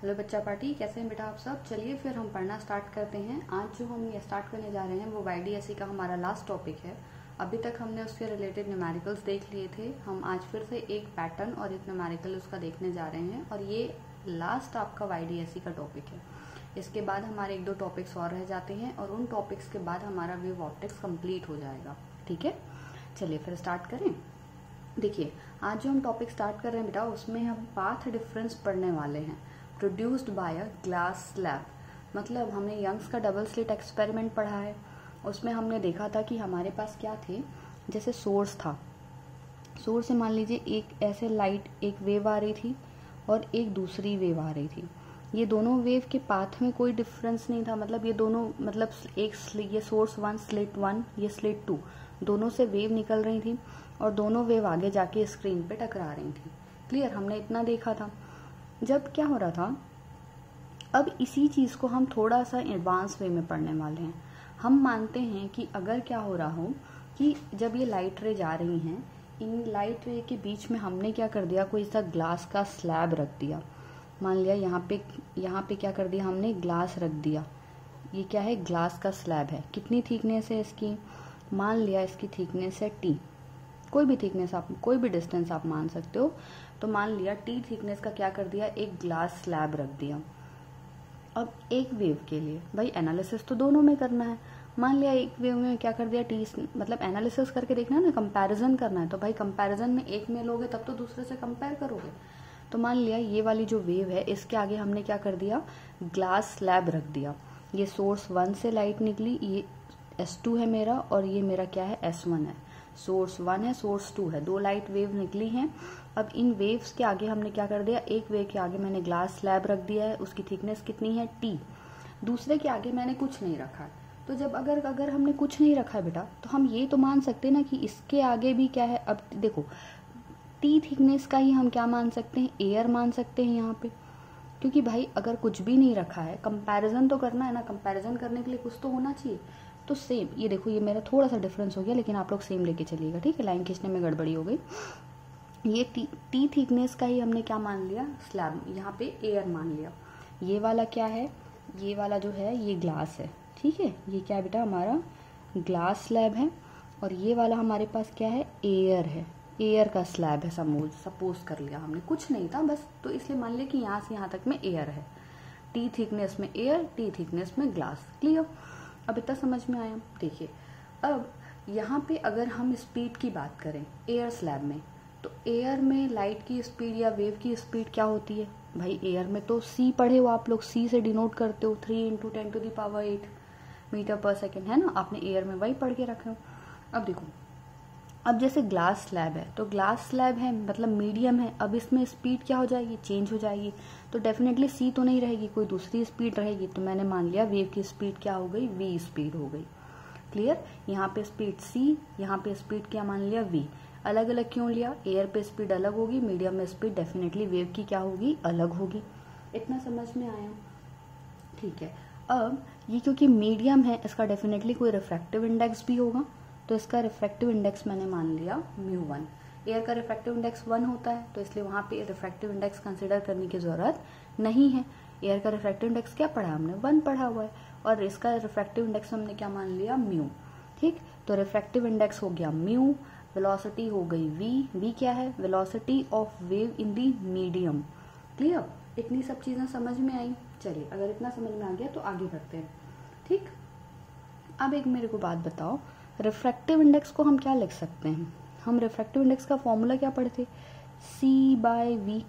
Hello बच्चा party, कैसे हैं बेटा आप सब। चलिए फिर हम पढ़ना स्टार्ट करते हैं। आज जो हम ये स्टार्ट करने जा रहे हैं वो YDSE का हमारा लास्ट टॉपिक है। अभी तक हमने उसके रिलेटेड न्यूमेरिकल्स देख लिए थे। हम आज फिर से एक पैटर्न और एक न्यूमेरिकल उसका देखने जा रहे हैं और ये लास्ट आपका YDSE का टॉपिक है। इसके बाद हमारे एक दो टॉपिक्स और रह जाते हैं और उन टॉपिक्स के बाद हमारा वेव ऑप्टिक्स कंप्लीट हो जाएगा। ठीक है, चलिए फिर स्टार्ट करें। देखिए, आज जो हम टॉपिक स्टार्ट कर रहे हैं बेटा, उसमें हम पाथ डिफरेंस पढ़ने वाले हैं। Produced by a glass slab, मतलब हमने यंग्स का डबल स्लिट एक्सपेरिमेंट पढ़ा है। उसमें हमने देखा था कि हमारे पास क्या थे, जैसे सोर्स था। सोर्स से मान लीजिए एक ऐसे लाइट एक वेव आ रही थी और एक दूसरी वेव आ रही थी। ये दोनों वेव के पाथ में कोई डिफरेंस नहीं था, मतलब ये दोनों, मतलब ये सोर्स 1 स्लिट 1, ये स्लिट 2, दोनों से वेव निकल रही थी और दोनों वेव आगे जाके स्क्रीन पे टकरा रही थी। क्लियर, हमने इतना देखा था। जब क्या हो रहा था, अब इसी चीज को हम थोड़ा सा एडवांस वे में पढ़ने वाले हैं। हम मानते हैं कि अगर क्या हो रहा हो कि जब ये लाइट रे जा रही हैं, इन लाइट रे के बीच में हमने क्या कर दिया, कोई सा ग्लास का स्लैब रख दिया। मान लिया यहाँ पे क्या कर दिया, हमने ग्लास रख दिया। ये क्या है, ग्लास का स्लैब है। कितनी थिकनेस है इसकी, मान लिया इसकी थिकनेस है T। कोई भी थिकनेस आप, कोई भी डिस्टेंस आप मान सकते हो। तो मान लिया T थिकनेस का क्या कर दिया, एक ग्लास स्लैब रख दिया। अब एक वेव के लिए भाई एनालिसिस तो दोनों में करना है। मान लिया एक वेव में क्या कर दिया T, मतलब एनालिसिस करके देखना है ना, कंपैरिजन करना है। तो भाई कंपैरिजन में एक में लोगे तब तो दूसरे से कंपेयर करोगे। तो मान लिया ये वाली जो वेव है, इसके आगे हमने क्या कर दिया, ग्लास स्लैब रख दिया। ये सोर्स 1 से लाइट निकली, ये S2 है मेरा और ये मेरा क्या है, S1 है। सोर्स 1 है, सोर्स 2 है, दो लाइट वेव निकली हैं। अब इन वेव्स के आगे हमने क्या कर दिया, एक वेव के आगे मैंने ग्लास स्लैब रख दिया है, उसकी थिकनेस कितनी है T। दूसरे के आगे मैंने कुछ नहीं रखा। तो जब अगर हमने कुछ नहीं रखा है बेटा, तो हम ये तो मान सकते हैं ना कि इसके आगे भी क्या है। अब देखो, T थिकनेस का ही हम क्या मान सकते हैं, एयर मान सकते हैं यहाँ पे, क्योंकि भाई अगर कुछ भी नहीं रखा है, कंपैरिजन तो करना है ना, कंपैरिजन करने के लिए कुछ तो होना चाहिए। तो सेम, ये देखो, ये मेरा थोड़ा सा डिफरेंस हो गया, लेकिन आप लोग सेम लेके चलिएगा, ठीक है। लाइन खींचने में गड़बड़ी हो गई। ये टी थिकनेस का ही हमने क्या मान लिया, स्लैब, यहाँ पे एयर मान लिया। ये वाला क्या है, ये वाला जो है ये ग्लास है, ठीक है। ये क्या है बेटा, हमारा ग्लास स्लैब है और ये वाला हमारे पास क्या है, एयर है, एयर का स्लैब है। सपोज कर लिया हमने, कुछ नहीं था बस, तो इसलिए मान लिया कि यहाँ से यहाँ तक में एयर है। टी थिकनेस में एयर, टी थिकनेस में ग्लास। क्लियर, अब इतना समझ में आया। देखिए, अब यहाँ पे अगर हम स्पीड की बात करें एयर स्लैब में, तो एयर में लाइट की स्पीड या वेव की स्पीड क्या होती है भाई। एयर में तो C पढ़े हो आप लोग, C से डिनोट करते हो 3 × 10⁸ मीटर पर सेकेंड, है ना। आपने एयर में वही पढ़ के रखे हो। अब देखो, अब जैसे ग्लास स्लैब है, तो ग्लास स्लैब है मतलब मीडियम है। अब इसमें स्पीड क्या हो जाएगी, चेंज हो जाएगी। तो डेफिनेटली C तो नहीं रहेगी, कोई दूसरी स्पीड रहेगी। तो मैंने मान लिया वेव की स्पीड क्या हो गई, V स्पीड हो गई। क्लियर, यहाँ पे स्पीड C, यहाँ पे स्पीड क्या मान लिया, V। अलग अलग क्यों लिया, एयर पे स्पीड अलग होगी, मीडियम में स्पीड डेफिनेटली वेव की क्या होगी, अलग होगी। इतना समझ में आया, ठीक है। अब ये क्योंकि मीडियम है, इसका डेफिनेटली कोई रिफ्रैक्टिव इंडेक्स भी होगा। तो इसका रिफ्रैक्टिव इंडेक्स मैंने मान लिया μ1। एयर का रिफ्रैक्टिव इंडेक्स 1 होता है, तो इसलिए वहां पे रिफ्रैक्टिव इंडेक्स कंसिडर करने की जरूरत नहीं है। एयर का रिफ्रैक्टिव इंडेक्स क्या पढ़ा हमने, 1 पढ़ा हुआ है, और इसका रिफ्रैक्टिव इंडेक्स हमने क्या मान लिया, μ। ठीक, तो रिफ्रैक्टिव इंडेक्स हो गया μ, वेलोसिटी हो गई v क्या है, velocity of wave in the medium. Clear, इतनी सब चीजें समझ में आई। चलिए, अगर इतना समझ में आ गया तो आगे बढ़ते हैं। ठीक, अब एक मेरे को बात बताओ, रिफ्रैक्टिव इंडेक्स को हम क्या लिख सकते हैं। हम रिफ्रैक्टिव इंडेक्स का फॉर्मूला क्या पढ़े थे, C/V,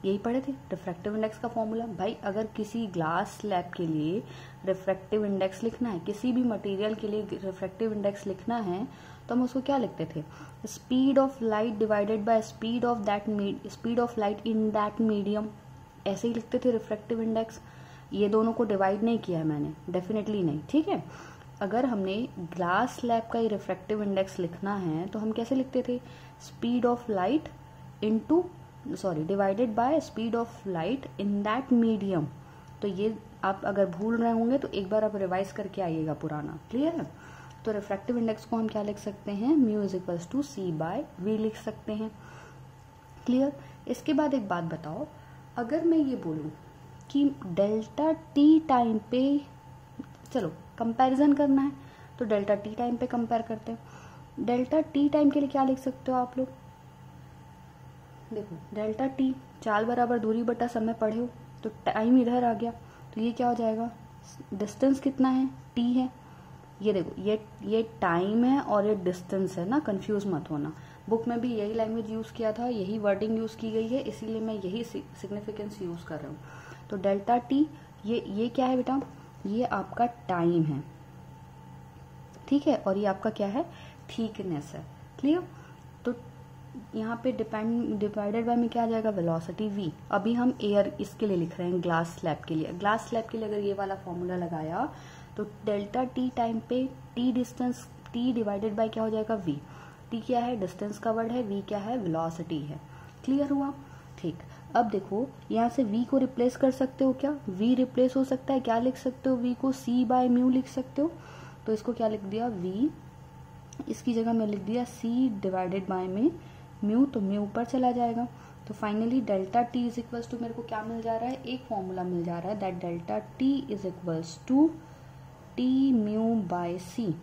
यही पढ़े थे रिफ्रैक्टिव इंडेक्स का फॉर्मूला। भाई अगर किसी ग्लास स्लैब के लिए रिफ्रैक्टिव इंडेक्स लिखना है, किसी भी मटेरियल के लिए रिफ्रैक्टिव इंडेक्स लिखना है, तो हम उसको क्या लिखते थे, speed of light divided by speed of light in that medium. ऐसे ही लिखते थे रिफ्रैक्टिव इंडेक्स। ये दोनों को डिवाइड नहीं किया है मैंने, डेफिनेटली नहीं, ठीक है। अगर हमने ग्लास स्लैब का ही रिफ्रैक्टिव इंडेक्स लिखना है तो हम कैसे लिखते थे, speed of light divided by speed of light in that medium. तो ये आप अगर भूल रहे होंगे तो एक बार आप रिवाइज करके आइएगा पुराना। क्लियर है, तो रिफ्रैक्टिव इंडेक्स को हम क्या लिख सकते हैं, μ = C/V लिख सकते हैं। क्लियर, इसके बाद एक बात बताओ, अगर मैं ये बोलूं कि डेल्टा टी टाइम पे, चलो कंपैरिजन करना है तो डेल्टा टी टाइम पे कंपेयर करते हैं। डेल्टा टी टाइम के लिए क्या लिख सकते हो आप लोग, देखो डेल्टा टी चाल बराबर दूरी बटा समय पढ़े हो, तो टाइम इधर आ गया, तो ये क्या हो जाएगा, डिस्टेंस कितना है, टी है। ये देखो ये टाइम है और ये डिस्टेंस है ना, कंफ्यूज मत होना। बुक में भी यही लैंग्वेज यूज किया था, यही वर्डिंग यूज की गई है, इसीलिए मैं यही सिग्निफिकेंस यूज कर रहा हूँ। तो डेल्टा टी ये क्या है बेटा, ये आपका टाइम है, ठीक है, और ये आपका क्या है, थिकनेस है। क्लियर। तो यहाँ पे डिवाइडेड बाय में क्या आ जाएगा, वेलोसिटी v। अभी हम एयर इसके लिए लिख रहे हैं, ग्लास स्लैब के लिए। ग्लास स्लैब के लिए अगर ये वाला फॉर्मूला लगाया तो डेल्टा टी टाइम पे T distance, T divided by क्या हो जाएगा, v। टी क्या है, डिस्टेंस कवर्ड है, v क्या है, वेलोसिटी है। क्लियर हुआ। ठीक, अब देखो यहाँ से v को रिप्लेस कर सकते हो क्या, v रिप्लेस हो सकता है, क्या लिख सकते हो, v को c बाय म्यू लिख सकते हो। तो इसको क्या लिख दिया, v, इसकी जगह में लिख दिया c डिवाइडेड बाय में म्यू, तो म्यू ऊपर चला जाएगा। तो finally delta T is equals to मेरे को क्या मिल जा रहा है, एक फॉर्मूला मिल जा रहा है, that delta T is equals to T mu by C.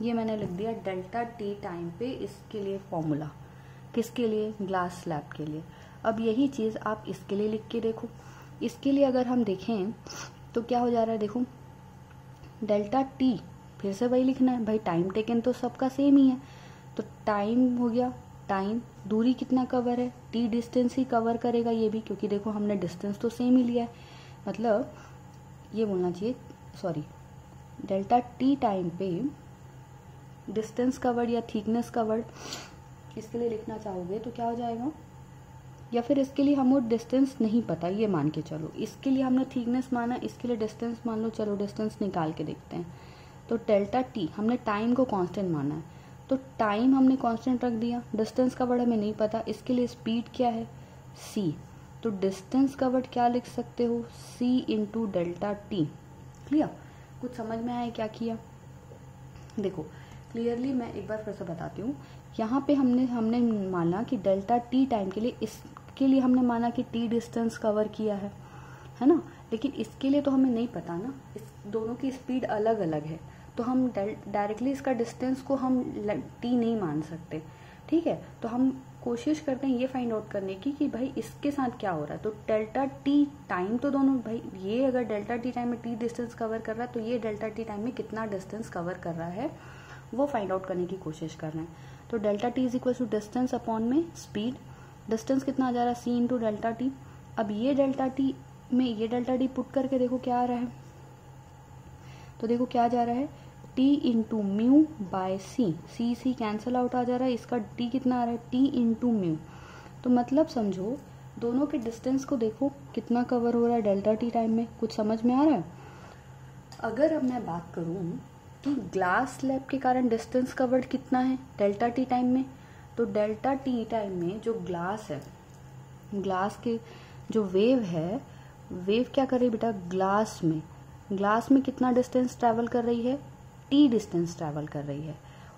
ये मैंने लिख दिया डेल्टा टी टाइम पे, इसके लिए फॉर्मूला, किसके लिए, ग्लास स्लैब के लिए। अब यही चीज आप इसके लिए लिख के देखो। इसके लिए अगर हम देखें तो क्या हो जा रहा है, देखो डेल्टा टी, फिर से वही लिखना है भाई, टाइम टेकन तो सबका सेम ही है। तो टाइम हो गया, टाइम, दूरी कितना कवर है, टी डिस्टेंस ही कवर करेगा ये भी, क्योंकि देखो हमने डिस्टेंस तो सेम ही लिया है। मतलब ये बोलना चाहिए, सॉरी, डेल्टा टी टाइम पे डिस्टेंस कवर्ड या थिकनेस कवर्ड, इसके लिए लिखना चाहोगे तो क्या हो जाएगा, या फिर इसके लिए हमको डिस्टेंस नहीं पता, ये मान के चलो, इसके लिए हमने थिकनेस माना, इसके लिए डिस्टेंस मान लो, चलो डिस्टेंस निकाल के देखते हैं। तो डेल्टा टी हमने टाइम को कांस्टेंट माना है, तो टाइम हमने कांस्टेंट रख दिया, डिस्टेंस कवर्ड हमें नहीं पता, इसके लिए स्पीड क्या है, c। तो डिस्टेंस कवर्ड क्या लिख सकते हो, c into delta T. Clear, कुछ समझ में आया क्या किया। देखो क्लियरली मैं एक बार फिर से बताती हूँ। यहाँ पे हमने माना कि डेल्टा टी टाइम के लिए, इसके लिए हमने माना कि टी डिस्टेंस कवर किया है ना, लेकिन इसके लिए तो हमें नहीं पता ना, इस दोनों की स्पीड अलग अलग है, तो हम डायरेक्टली इसका डिस्टेंस को हम टी नहीं मान सकते। ठीक है, तो हम कोशिश करते हैं ये फाइंड आउट करने की कि भाई इसके साथ क्या हो रहा है। तो डेल्टा टी टाइम तो दोनों, भाई ये अगर डेल्टा टी टाइम में टी डिस्टेंस कवर कर रहा है, तो ये डेल्टा टी टाइम में कितना डिस्टेंस कवर कर रहा है वो फाइंड आउट करने की कोशिश कर रहे हैं। तो delta T is equal to distance upon में स्पीड, डिस्टेंस कितना आ जा रहा है, सी इंटू डेल्टा टी। अब ये डेल्टा टी में ये डेल्टा टी पुट करके देखो क्या आ रहा है, तो देखो क्या जा रहा है, T into mu by C, C C cancel out आ जा रहा है, इसका टी कितना आ रहा है, टी इंटू म्यू। तो मतलब समझो दोनों के डिस्टेंस को देखो कितना कवर हो रहा है डेल्टा टी टाइम में, कुछ समझ में आ रहा है। अगर अब मैं बात करूं कि ग्लास स्लैब के कारण डिस्टेंस कवर्ड कितना है डेल्टा टी टाइम में, तो डेल्टा टी टाइम में जो ग्लास है, ग्लास के जो वेव है, वेव क्या कर रही है बेटा, ग्लास में कितना डिस्टेंस ट्रैवल कर रही है, टी डिस्टेंस ट्रैवल कर रही है,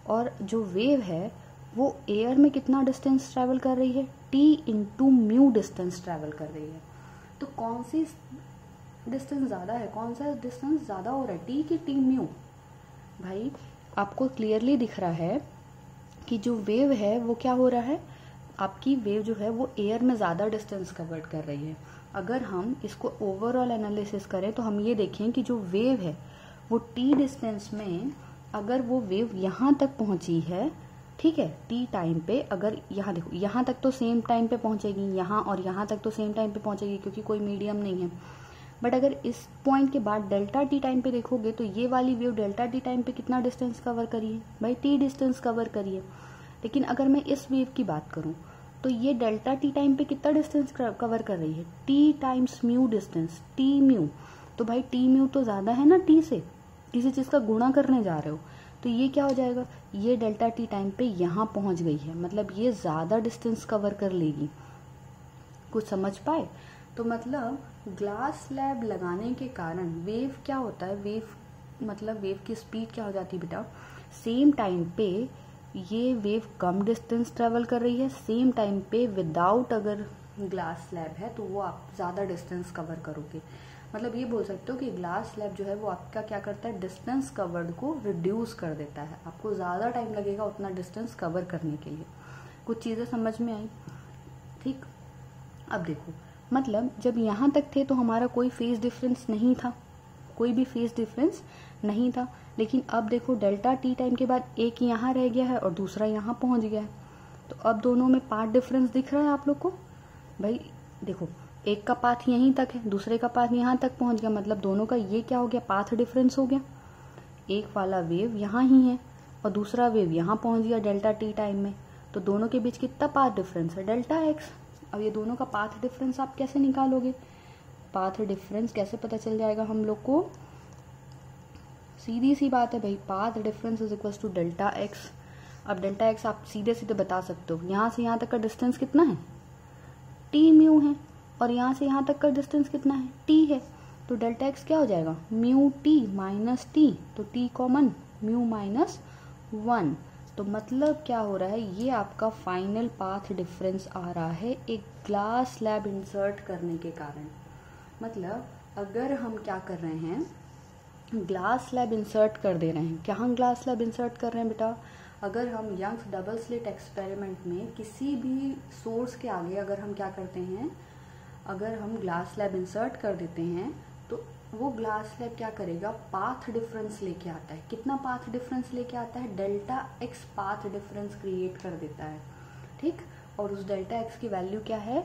और जो वेव है वो एयर में कितना डिस्टेंस ट्रैवल कर रही है, T into mu distance travel कर रही है। तो कौन सी डिस्टेंस ज्यादा है, कौन सा डिस्टेंस ज्यादा हो रहा है, टी की टी म्यू। भाई आपको क्लियरली दिख रहा है कि जो वेव है वो क्या हो रहा है, आपकी वेव जो है वो एयर में ज्यादा डिस्टेंस कवर कर रही है। अगर हम इसको ओवरऑल एनालिसिस करें तो हम ये देखें कि जो वेव है वो टी डिस्टेंस में, अगर वो वेव यहाँ तक पहुंची है, ठीक है, टी टाइम पे, अगर यहाँ देखो यहाँ तक तो सेम टाइम पे पहुंचेगी, यहाँ और यहाँ तक तो सेम टाइम पे पहुंचेगी क्योंकि कोई मीडियम नहीं है। बट अगर इस पॉइंट के बाद डेल्टा टी टाइम पे देखोगे तो ये वाली वेव डेल्टा टी टाइम पे कितना डिस्टेंस कवर करी है, भाई टी डिस्टेंस कवर करी है। लेकिन अगर मैं इस वेव की बात करूं तो ये डेल्टा टी टाइम पे कितना डिस्टेंस कवर कर रही है, T times mu distance, T mu. तो भाई टी म्यू तो ज्यादा है ना टी से, किसी चीज का गुणा करने जा रहे हो, तो ये क्या हो जाएगा, ये डेल्टा टी टाइम पे यहाँ पहुंच गई है, मतलब ये ज्यादा डिस्टेंस कवर कर लेगी। कुछ समझ पाए। तो मतलब ग्लास स्लैब लगाने के कारण वेव क्या होता है, वेव मतलब वेव की स्पीड क्या हो जाती है बेटा, सेम टाइम पे ये वेव कम डिस्टेंस ट्रेवल कर रही है, सेम टाइम पे विदाउट अगर ग्लास स्लैब है तो वो आप ज़्यादा डिस्टेंस कवर करोगे। मतलब ये बोल सकते हो कि ग्लास स्लैब जो है वो आपका क्या करता है, डिस्टेंस कवर्ड को रिड्यूस कर देता है। आपको ज़्यादा टाइम लगेगा उतना डिस्टेंस कवर करने के लिए। कुछ चीज़ें समझ में आई? ठीक। अब देखो, मतलब जब यहाँ तक थे तो हमारा कोई फेज डिफरेंस नहीं था, कोई भी फेज डिफरेंस नहीं था। लेकिन अब देखो डेल्टा टी टाइम के बाद एक यहाँ रह गया है और दूसरा यहाँ पहुँच गया है, तो अब दोनों में पाथ डिफरेंस दिख रहा है आप लोग को। भाई देखो, एक का पाथ यहीं तक है, दूसरे का पाथ यहाँ तक पहुँच गया, मतलब दोनों का ये क्या हो गया, पाथ डिफरेंस हो गया। एक वाला वेव यहाँ ही है और दूसरा वेव यहाँ पहुँच गया डेल्टा टी टाइम में, तो दोनों के बीच कितना पाथ डिफरेंस है, डेल्टा एक्स। अब ये दोनों का पाथ डिफरेंस आप कैसे निकालोगे? पाथ डिफरेंस कैसे पता चल जाएगा हम लोग को? सीधी सी बात है भाई, path difference is equal to delta X. अब डेल्टा एक्स आप सीधे सीधे बता सकते हो, यहाँ से यहाँ तक का डिस्टेंस कितना है, टी म्यू है, और यहाँ से यहाँ तक का डिस्टेंस कितना है, टी है। तो डेल्टा एक्स क्या हो जाएगा, म्यू टी माइनस टी, तो टी कॉमन, म्यू माइनस 1। तो मतलब क्या हो रहा है, ये आपका फाइनल पाथ डिफरेंस आ रहा है एक ग्लास स्लैब इंसर्ट करने के कारण। मतलब अगर हम क्या कर रहे हैं, ग्लास स्लैब इंसर्ट कर दे रहे हैं। क्या हम ग्लास स्लैब इंसर्ट कर रहे हैं बेटा? अगर हम यंग्स डबल स्लिट एक्सपेरिमेंट में किसी भी सोर्स के आगे अगर हम क्या करते हैं, अगर हम ग्लास स्लैब इंसर्ट कर देते हैं तो वो ग्लास स्लैब क्या करेगा, पाथ डिफरेंस लेके आता है। कितना पाथ डिफरेंस लेके आता है, delta x path difference create कर देता है। ठीक। और उस डेल्टा एक्स की वैल्यू क्या है,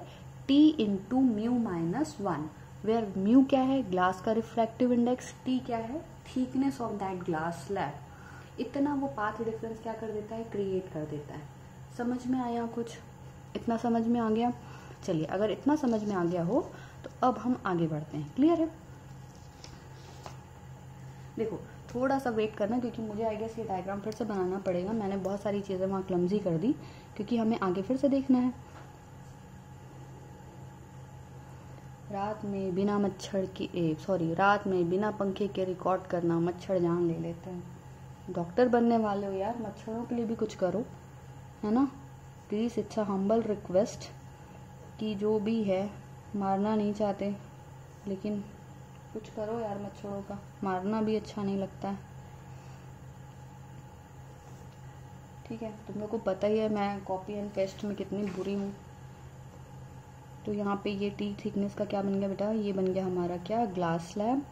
T into mu minus 1, where mu क्या है, ग्लास का रिफ्रैक्टिव इंडेक्स, टी क्या है, thickness of that glass slab. इतना वो पाथ डिफरेंस क्या कर देता है, क्रिएट कर देता है। समझ में आया कुछ? इतना समझ में आ गया? चलिए, अगर इतना समझ में आ गया हो तो अब हम आगे बढ़ते हैं। क्लियर है? देखो, थोड़ा सा वेट करना, क्योंकि मुझे आई गेस ये डायग्राम फिर से बनाना पड़ेगा। मैंने बहुत सारी चीज़ें वहाँ क्लमजी कर दी, क्योंकि हमें आगे फिर से देखना है। रात में बिना पंखे के रिकॉर्ड करना, मच्छर जान ले लेते हैं। डॉक्टर बनने वाले हो यार, मच्छरों के लिए भी कुछ करो, है ना। Please, it's a humble request कि जो भी है, मारना नहीं चाहते लेकिन कुछ करो यार, मच्छरों का मारना भी अच्छा नहीं लगता है। ठीक है, तुम लोग को पता ही है मैं कॉपी एंड पेस्ट में कितनी बुरी हूँ। तो यहाँ पे ये टी थिकनेस का क्या बन गया बेटा, ये बन गया हमारा क्या, ग्लास स्लैब।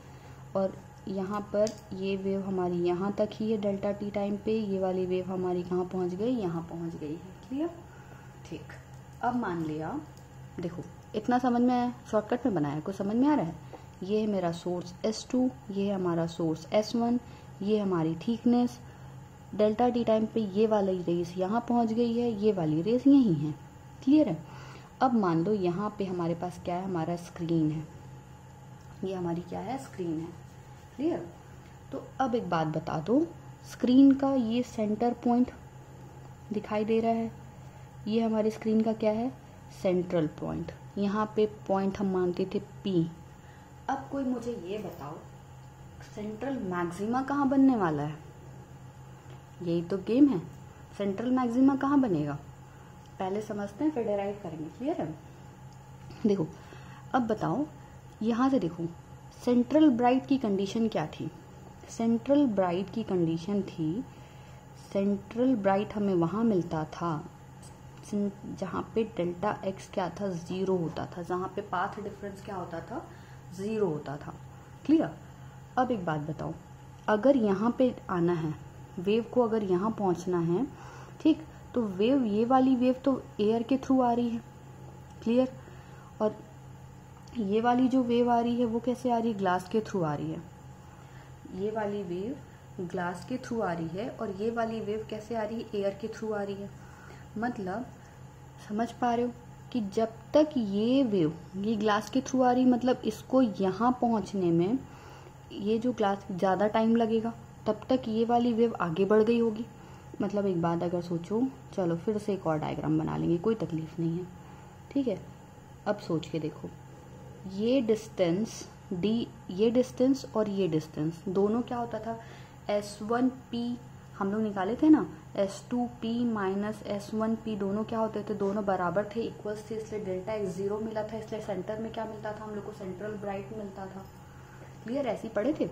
और यहाँ पर ये वेव हमारी यहाँ तक ही है डेल्टा टी टाइम पे, ये वाली वेव हमारी कहाँ पहुँच गई, यहाँ पहुँच गई है। क्लियर? ठीक। अब मान लिया, देखो इतना समझ में आया, शॉर्टकट में बनाया, कुछ समझ में आ रहा है। ये है मेरा सोर्स S2, ये है हमारा सोर्स S1, ये हमारी थिकनेस डेल्टा टी टाइम पे, ये वाली रेस यहाँ पहुँच गई है, ये वाली रेस यहीं है। क्लियर है? अब मान लो यहाँ पे हमारे पास क्या है, हमारा स्क्रीन है, ये हमारी क्या है, स्क्रीन है। क्लियर? तो अब एक बात बता दो, स्क्रीन का ये सेंटर पॉइंट दिखाई दे रहा है, ये हमारी स्क्रीन का क्या है, सेंट्रल पॉइंट। यहाँ पे पॉइंट हम मानते थे P। अब कोई मुझे ये बताओ, सेंट्रल मैक्सिमा कहाँ बनने वाला है? यही तो गेम है, सेंट्रल मैक्सिमा कहाँ बनेगा, पहले समझते हैं फिर डेराइव करेंगे। क्लियर है? देखो, अब बताओ, यहाँ से देखो, सेंट्रल ब्राइट की कंडीशन क्या थी, सेंट्रल ब्राइट की कंडीशन थी, सेंट्रल ब्राइट हमें वहाँ मिलता था जहाँ पे डेल्टा एक्स क्या था, 0 होता था, जहाँ पे पाथ डिफरेंस क्या होता था, 0 होता था। क्लियर? अब एक बात बताओ, अगर यहाँ पे आना है, वेव को अगर यहाँ पहुँचना है, ठीक, तो वेव, ये वाली वेव तो एयर के थ्रू आ रही है। क्लियर? और ये वाली जो वेव आ रही है वो कैसे आ रही है, ग्लास के थ्रू आ रही है। ये वाली वेव ग्लास के थ्रू आ रही है और ये वाली वेव कैसे आ रही है, एयर के थ्रू आ रही है। मतलब समझ पा रहे हो कि जब तक ये वेव ये ग्लास के थ्रू आ रही, मतलब इसको यहाँ पहुँचने में ये जो ग्लास ज़्यादा टाइम लगेगा, तब तक ये वाली वेव आगे बढ़ गई होगी। मतलब एक बात अगर सोचो, चलो फिर से एक और डायग्राम बना लेंगे, कोई तकलीफ नहीं है। ठीक है? अब सोच के देखो, ये डिस्टेंस D, ये डिस्टेंस और ये डिस्टेंस दोनों क्या होता था, S1P हम लोग निकाले थे ना, S2P माइनस S1P दोनों क्या होते थे, दोनों बराबर थे, इक्वल्स थे, इसलिए डेल्टा एक्स 0 मिला था, इसलिए सेंटर में क्या मिलता था हम लोग को, सेंट्रल ब्राइट मिलता था। क्लियर, ऐसे ही पढ़े थे।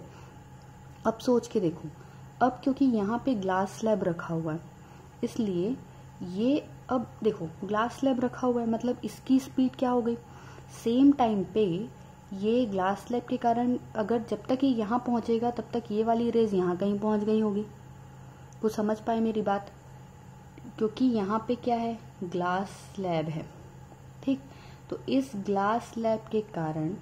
अब सोच के देखो, अब क्योंकि यहाँ पे ग्लास स्लैब रखा हुआ है, इसलिए ये, अब देखो ग्लास स्लैब रखा हुआ है मतलब इसकी स्पीड क्या हो गई, सेम टाइम पे ये ग्लास स्लैब के कारण अगर जब तक ये यहाँ पहुंचेगा तब तक ये वाली रेज यहाँ कहीं पहुंच गई होगी। कुछ समझ पाए मेरी बात, क्योंकि यहाँ पे क्या है, ग्लास स्लैब है, ठीक। तो इस ग्लास स्लैब के कारण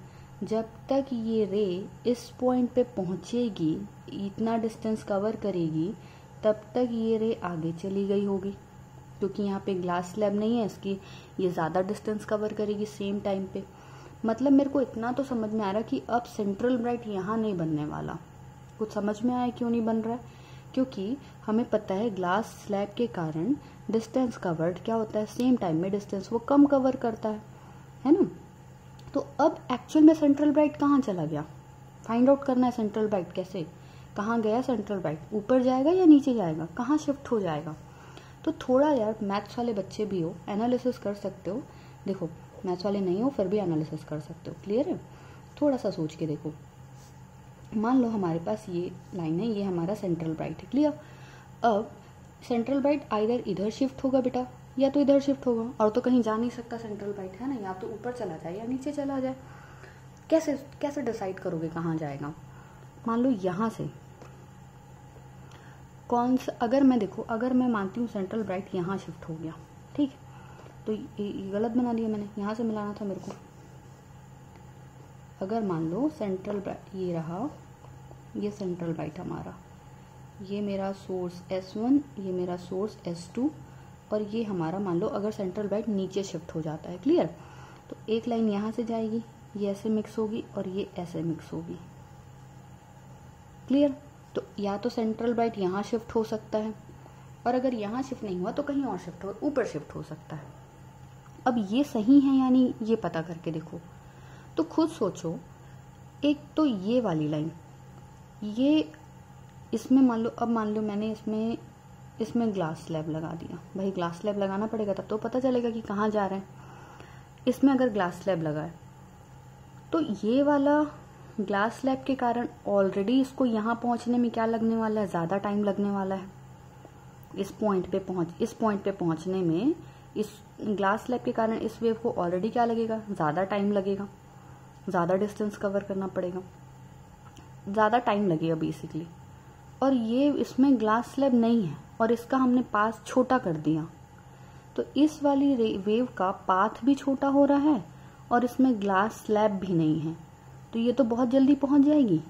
जब तक ये रे इस पॉइंट पे पहुंचेगी, इतना डिस्टेंस कवर करेगी, तब तक ये रे आगे चली गई होगी, क्योंकि यहाँ पे ग्लास स्लैब नहीं है इसकी, ये ज़्यादा डिस्टेंस कवर करेगी सेम टाइम पे। मतलब मेरे को इतना तो समझ में आ रहा कि अब सेंट्रल ब्राइट यहाँ नहीं बनने वाला। कुछ समझ में आया क्यों नहीं बन रहा है, क्योंकि हमें पता है ग्लास स्लैब के कारण डिस्टेंस कवर्ड क्या होता है, सेम टाइम में डिस्टेंस वो कम कवर करता है ना। तो अब एक्चुअल में सेंट्रल ब्राइट कहाँ चला गया, फाइंड आउट करना है सेंट्रल ब्राइट कैसे, कहाँ गया सेंट्रल ब्राइट, ऊपर जाएगा या नीचे जाएगा, कहाँ शिफ्ट हो जाएगा। तो थोड़ा यार मैथ्स वाले बच्चे भी हो, एनालिसिस कर सकते हो। देखो मैथ्स वाले नहीं हो फिर भी एनालिसिस कर सकते हो, क्लियर है। थोड़ा सा सोच के देखो, मान लो हमारे पास ये लाइन है, ये हमारा सेंट्रल ब्राइट है, क्लियर। अब सेंट्रल ब्राइट आइदर इधर शिफ्ट होगा बेटा या तो इधर शिफ्ट होगा, और तो कहीं जा नहीं सकता सेंट्रल ब्राइट, है ना, या तो ऊपर चला जाए या नीचे चला जाए। कैसे कैसे डिसाइड करोगे कहाँ जाएगा। मान लो यहाँ से कौन सा, अगर मैं देखो, अगर मैं मानती हूँ सेंट्रल ब्राइट यहाँ शिफ्ट हो गया, ठीक, तो ये गलत बना दिया मैंने, यहाँ से मिलाना था मेरे को। अगर मान लो सेंट्रल ब्राइट ये रहा, ये सेंट्रल ब्राइट हमारा, ये मेरा सोर्स S1, ये मेरा सोर्स S2, और ये हमारा मान लो अगर सेंट्रल ब्राइट नीचे शिफ्ट हो जाता है, क्लियर। तो एक लाइन यहाँ से जाएगी, ये ऐसे मिक्स होगी और ये ऐसे मिक्स होगी, क्लियर। तो या तो सेंट्रल ब्राइट यहाँ शिफ्ट हो सकता है, और अगर यहाँ शिफ्ट नहीं हुआ तो कहीं और शिफ्ट हो, ऊपर शिफ्ट हो सकता है। अब ये सही है यानी ये पता करके देखो, तो खुद सोचो। एक तो ये वाली लाइन, ये इसमें मान लो, अब मान लो मैंने इसमें ग्लास स्लैब लगा दिया, भाई ग्लास स्लैब लगाना पड़ेगा तब तो पता चलेगा कि कहाँ जा रहे हैं। इसमें अगर ग्लास स्लैब लगा है तो ये वाला ग्लास स्लैब के कारण ऑलरेडी इसको यहाँ पहुँचने में क्या लगने वाला है, ज़्यादा टाइम लगने वाला है। इस पॉइंट पे पहुँचने में इस ग्लास स्लैब के कारण इस वेव को ऑलरेडी क्या लगेगा, ज़्यादा टाइम लगेगा, ज़्यादा डिस्टेंस कवर करना पड़ेगा, ज़्यादा टाइम लगेगा बेसिकली। और ये इसमें ग्लास स्लैब नहीं है और इसका हमने पास छोटा कर दिया, तो इस वाली वेव का पाथ भी छोटा हो रहा है और इसमें ग्लास स्लैब भी नहीं है, तो ये तो बहुत जल्दी पहुंच जाएगी।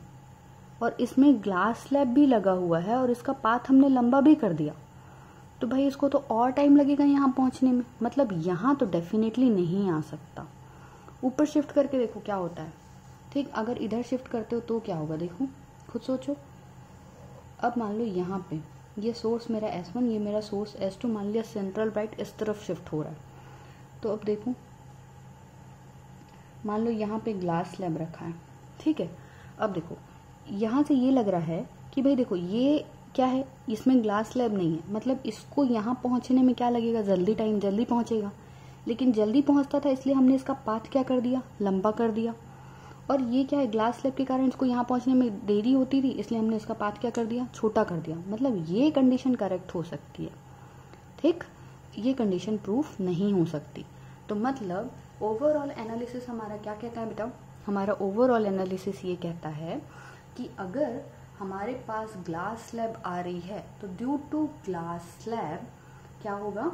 और इसमें ग्लास स्लैब भी लगा हुआ है और इसका पाथ हमने लंबा भी कर दिया, तो भाई इसको तो और टाइम लगेगा यहाँ पहुंचने में, मतलब यहाँ तो डेफिनेटली नहीं आ सकता। ऊपर शिफ्ट करके देखो क्या होता है, ठीक। अगर इधर शिफ्ट करते हो तो क्या होगा, देखो खुद सोचो। अब मान लो यहाँ पे ये सोर्स मेरा S1, ये मेरा सोर्स S2, मान लिया सेंट्रल ब्राइट इस तरफ शिफ्ट हो रहा है, तो अब देखो मान लो यहाँ पे ग्लास स्लैब रखा है, ठीक है। अब देखो यहाँ से ये लग रहा है कि भाई देखो ये क्या है, इसमें ग्लास स्लैब नहीं है, मतलब इसको यहाँ पहुँचने में क्या लगेगा, जल्दी पहुँचेगा। लेकिन जल्दी पहुँचता था इसलिए हमने इसका पाथ क्या कर दिया, लंबा कर दिया। और ये क्या है, ग्लास स्लैब के कारण इसको यहाँ पहुँचने में देरी होती थी, इसलिए हमने इसका पाथ क्या कर दिया, छोटा कर दिया। मतलब ये कंडीशन करेक्ट हो सकती है, ठीक। ये कंडीशन प्रूफ नहीं हो सकती। तो मतलब ओवरऑल एनालिसिस हमारा क्या कहता है बेटा, हमारा ओवरऑल एनालिसिस ये कहता है कि अगर हमारे पास ग्लास स्लैब आ रही है तो ड्यू टू ग्लास स्लैब क्या होगा,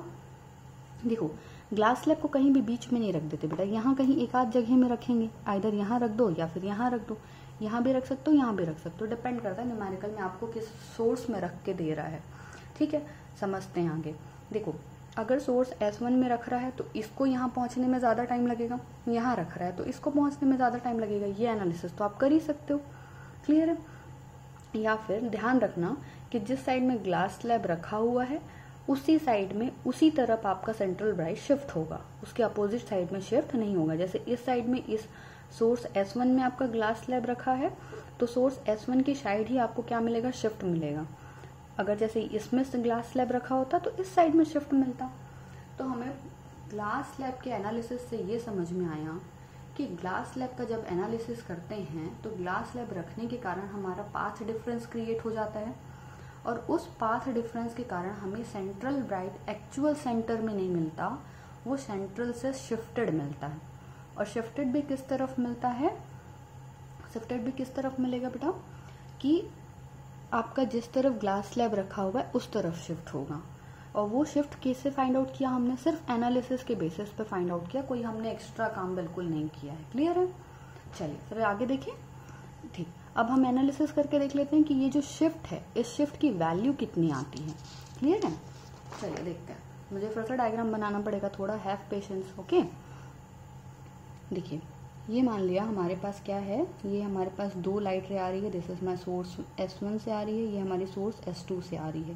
देखो ग्लास स्लैब को कहीं भी बीच में नहीं रख देते बेटा, यहाँ कहीं एक आध जगह में रखेंगे, आइदर यहाँ रख दो या फिर यहाँ रख दो, यहाँ भी रख सकते हो यहाँ भी रख सकते हो, डिपेंड करता है न्यूमेरिकल में आपको किस सोर्स में रख के दे रहा है, ठीक है। समझते हैं आगे। देखो अगर सोर्स S1 में रख रहा है तो इसको यहाँ पहुँचने में ज़्यादा टाइम लगेगा, यहाँ रख रहा है तो इसको पहुँचने में ज़्यादा टाइम लगेगा, ये एनालिसिस तो आप कर ही सकते हो, क्लियर है। या फिर ध्यान रखना कि जिस साइड में ग्लास स्लैब रखा हुआ है उसी साइड में उसी तरफ आपका सेंट्रल ब्राइट शिफ्ट होगा, उसके अपोजिट साइड में शिफ्ट नहीं होगा। जैसे इस साइड में इस सोर्स S1 में आपका ग्लास स्लैब रखा है तो सोर्स S1 की साइड ही आपको क्या मिलेगा, शिफ्ट मिलेगा। अगर जैसे इसमें ग्लास स्लैब रखा होता तो इस साइड में शिफ्ट मिलता। तो हमें ग्लास स्लैब के एनालिसिस से ये समझ में आया कि ग्लास स्लैब का जब एनालिसिस करते हैं तो ग्लास स्लैब रखने के कारण हमारा पाथ डिफरेंस क्रिएट हो जाता है, और उस पाथ डिफरेंस के कारण हमें सेंट्रल ब्राइट एक्चुअल सेंटर में नहीं मिलता, वो सेंट्रल से शिफ्टेड मिलता है। और शिफ्टेड भी किस तरफ मिलता है, शिफ्टेड भी किस तरफ मिलेगा बेटा, कि आपका जिस तरफ ग्लास स्लैब रखा हुआ है उस तरफ शिफ्ट होगा। और वो शिफ्ट कैसे फाइंड आउट किया हमने, सिर्फ एनालिसिस के बेसिस पे फाइंड आउट किया, कोई हमने एक्स्ट्रा काम बिल्कुल नहीं किया है। क्लियर है? चलिए फिर आगे देखें। ठीक, अब हम एनालिसिस करके देख लेते हैं कि ये जो शिफ्ट है, इस शिफ्ट की वैल्यू कितनी आती है। क्लियर है? चलिए देखते हैं। मुझे फिर से डायग्राम बनाना पड़ेगा, थोड़ा हैव पेशेंस। ओके, देखिए ये मान लिया हमारे पास क्या है, ये हमारे पास 2 लाइट रे आ रही है। This is my source S1 से आ रही है, ये हमारी सोर्स S2 से आ रही है।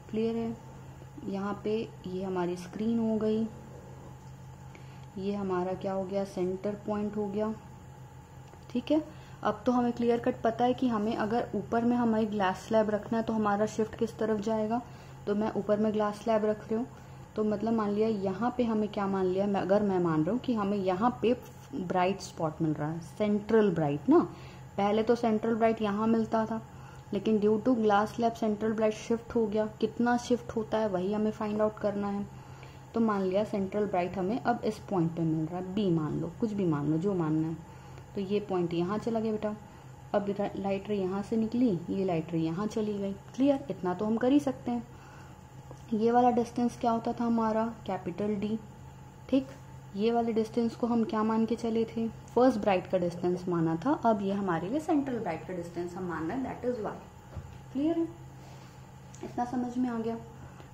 क्लियर है? यहाँ पे ये हमारी स्क्रीन हो गई, ये हमारा क्या हो गया, सेंटर पॉइंट हो गया। ठीक है, अब तो हमें क्लियर कट पता है कि हमें अगर ऊपर में हमारी ग्लास स्लैब रखना है तो हमारा शिफ्ट किस तरफ जाएगा। तो मैं ऊपर में ग्लास स्लैब रख रही हूँ, तो मतलब मान लिया यहाँ पे हमें क्या मान लिया, अगर मैं मान रहा हूँ कि हमें यहाँ पे ब्राइट स्पॉट मिल रहा है, सेंट्रल ब्राइट ना। पहले तो सेंट्रल ब्राइट यहाँ मिलता था, लेकिन due to glass slab central bright shift हो गया। कितना शिफ्ट होता है वही हमें फाइंड आउट करना है। तो मान लिया सेंट्रल ब्राइट हमें अब इस पॉइंट पे मिल रहा है, बी मान लो, कुछ भी मान लो, जो मानना है। तो ये पॉइंट यहाँ चला गया बेटा। अब लाइट रे यहाँ से निकली, ये लाइट रे यहाँ चली गई। क्लियर? इतना तो हम कर ही सकते हैं। ये वाला डिस्टेंस क्या होता था हमारा, कैपिटल डी। ठीक, ये वाले डिस्टेंस को हम क्या मान के चले थे, फर्स्ट ब्राइट का डिस्टेंस माना था। अब ये हमारे लिए सेंट्रल ब्राइट का डिस्टेंस हम मान रहे हैं, दैट इज वाई। क्लियर है? इतना समझ में आ गया।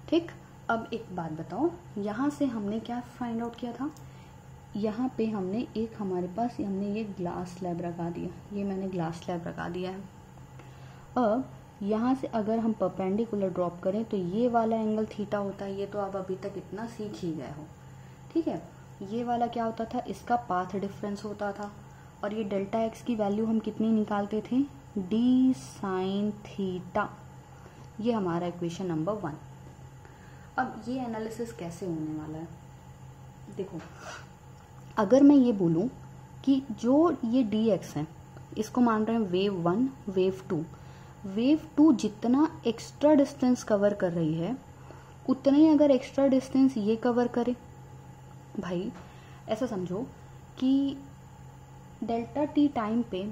ठीक, अब एक बात बताओ, यहाँ से हमने क्या फाइंड आउट किया था, यहाँ पे हमने एक हमारे पास हमने ये ग्लास स्लैब लगा दिया, ये मैंने ग्लास स्लैब लगा दिया है। अब यहाँ से अगर हम परपेंडिकुलर ड्रॉप करें तो ये वाला एंगल थीटा होता है। ये तो आप अभी तक इतना सीख ही गए हो। ठीक है, ये वाला क्या होता था, इसका पाथ डिफरेंस होता था। और ये डेल्टा एक्स की वैल्यू हम कितनी निकालते थे, डी साइन थीटा। ये हमारा इक्वेशन नंबर 1। अब ये एनालिसिस कैसे होने वाला है, देखो अगर मैं ये बोलूं कि जो ये डी एक्स है इसको मान रहे हैं वेव 1, वेव 2। वेव 2 जितना एक्स्ट्रा डिस्टेंस कवर कर रही है उतना ही अगर एक्स्ट्रा डिस्टेंस ये कवर करे, भाई ऐसा समझो कि डेल्टा टी टाइम पे,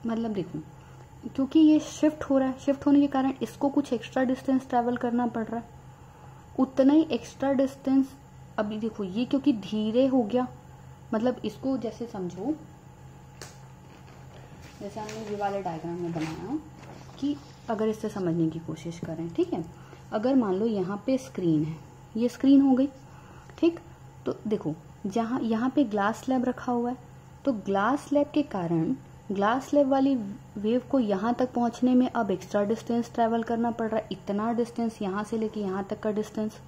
मतलब देखो क्योंकि ये शिफ्ट हो रहा है, शिफ्ट होने के कारण इसको कुछ एक्स्ट्रा डिस्टेंस ट्रैवल करना पड़ रहा है, उतना ही एक्स्ट्रा डिस्टेंस। अभी देखो ये क्योंकि धीरे हो गया, मतलब इसको जैसे समझो, जैसे हमने ये वाले डायग्राम में बनाया कि अगर इससे समझने की कोशिश करें। ठीक है, अगर मान लो यहाँ पे स्क्रीन है, ये स्क्रीन हो गई। ठीक, तो देखो जहाँ यहाँ पे ग्लास स्लैब रखा हुआ है, तो ग्लास स्लैब के कारण ग्लास स्लैब वाली वेव को यहाँ तक पहुँचने में अब एक्स्ट्रा डिस्टेंस ट्रैवल करना पड़ रहा है, इतना डिस्टेंस यहाँ से लेके यहाँ तक का डिस्टेंस।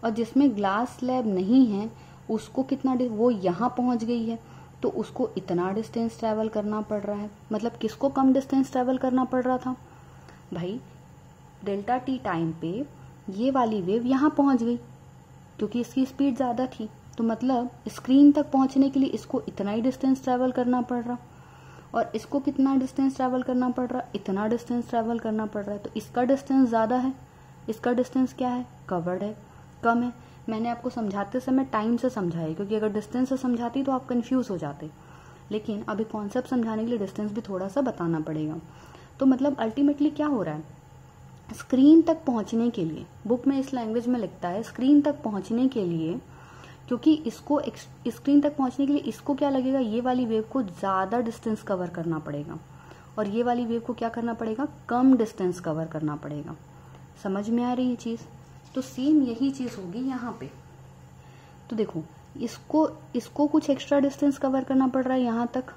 और जिसमें ग्लास स्लैब नहीं है उसको कितना, वो यहाँ पहुँच गई है तो उसको इतना डिस्टेंस ट्रैवल करना पड़ रहा है। मतलब किसको कम डिस्टेंस ट्रैवल करना पड़ रहा था, भाई डेल्टा टी टाइम पे ये वाली वेव यहाँ पहुँच गई क्योंकि इसकी स्पीड ज़्यादा थी, तो मतलब स्क्रीन तक पहुँचने के लिए इसको इतना ही डिस्टेंस ट्रैवल करना पड़ रहा, और इसको कितना डिस्टेंस ट्रैवल करना पड़ रहा, इतना डिस्टेंस ट्रैवल करना पड़ रहा है। तो इसका डिस्टेंस ज़्यादा है, इसका डिस्टेंस क्या है, कवर्ड है, कम है। मैंने आपको समझाते समय टाइम से समझाया, क्योंकि अगर डिस्टेंस से समझाती तो आप कंफ्यूज हो जाते, लेकिन अभी कॉन्सेप्ट समझाने के लिए डिस्टेंस भी थोड़ा सा बताना पड़ेगा। तो मतलब अल्टीमेटली क्या हो रहा है, स्क्रीन तक पहुंचने के लिए, बुक में इस लैंग्वेज में लिखता है स्क्रीन तक पहुंचने के लिए, क्योंकि इसको स्क्रीन तक पहुंचने के लिए इसको क्या लगेगा, ये वाली वेव को ज़्यादा डिस्टेंस कवर करना पड़ेगा और ये वाली वेव को क्या करना पड़ेगा, कम डिस्टेंस कवर करना पड़ेगा। समझ में आ रही है चीज़? तो सेम यही चीज़ होगी यहाँ पे। तो देखो इसको कुछ एक्स्ट्रा डिस्टेंस कवर करना पड़ रहा है यहाँ तक,